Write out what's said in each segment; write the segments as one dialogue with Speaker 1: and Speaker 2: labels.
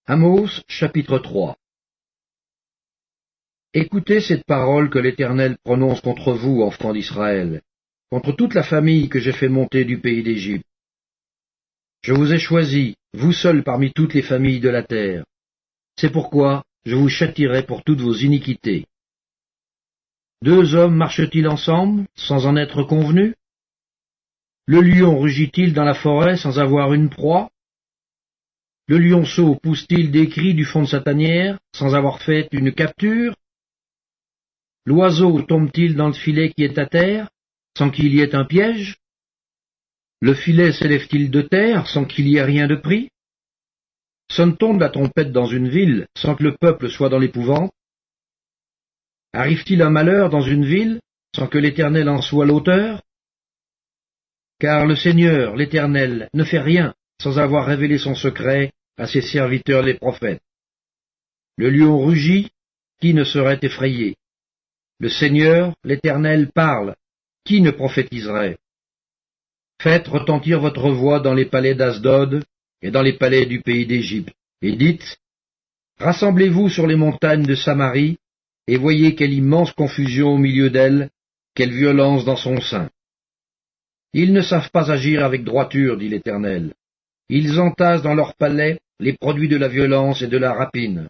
Speaker 1: Amos, chapitre 3. Écoutez cette parole que l'Éternel prononce contre vous, enfants d'Israël, contre toute la famille que j'ai fait monter du pays d'Égypte. Je vous ai choisis, vous seuls parmi toutes les familles de la terre. C'est pourquoi je vous châtierai pour toutes vos iniquités. Deux hommes marchent-ils ensemble, sans en être convenus? Le lion rugit-il dans la forêt sans avoir une proie? Le lionceau pousse-t-il des cris du fond de sa tanière, sans avoir fait une capture? L'oiseau tombe-t-il dans le filet qui est à terre, sans qu'il y ait un piège? Le filet s'élève-t-il de terre, sans qu'il y ait rien de pris? Sonne-t-on de la trompette dans une ville, sans que le peuple soit dans l'épouvante? Arrive-t-il un malheur dans une ville, sans que l'Éternel en soit l'auteur? Car le Seigneur, l'Éternel, ne fait rien sans avoir révélé son secret à ses serviteurs les prophètes. Le lion rugit, qui ne serait effrayé? Le Seigneur, l'Éternel, parle, qui ne prophétiserait? Faites retentir votre voix dans les palais d'Asdod et dans les palais du pays d'Égypte, et dites, rassemblez-vous sur les montagnes de Samarie, et voyez quelle immense confusion au milieu d'elle, quelle violence dans son sein. Ils ne savent pas agir avec droiture, dit l'Éternel. Ils entassent dans leurs palais les produits de la violence et de la rapine.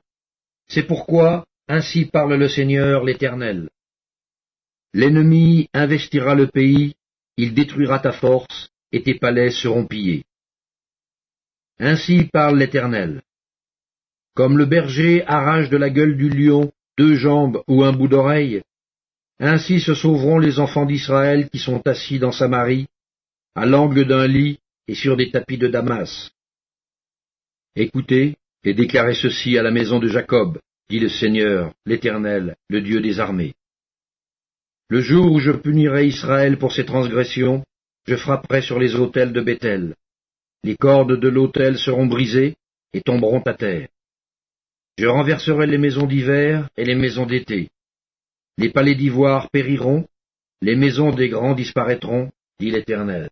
Speaker 1: C'est pourquoi, ainsi parle le Seigneur, l'Éternel. L'ennemi investira le pays, il détruira ta force, et tes palais seront pillés. Ainsi parle l'Éternel. Comme le berger arrache de la gueule du lion 2 jambes ou un bout d'oreille, ainsi se sauveront les enfants d'Israël qui sont assis dans Samarie, à l'angle d'un lit et sur des tapis de Damas. Écoutez et déclarez ceci à la maison de Jacob, dit le Seigneur, l'Éternel, le Dieu des armées. Le jour où je punirai Israël pour ses transgressions, je frapperai sur les autels de Béthel. Les cordes de l'autel seront brisées et tomberont à terre. Je renverserai les maisons d'hiver et les maisons d'été. Les palais d'ivoire périront, les maisons des grands disparaîtront, dit l'Éternel.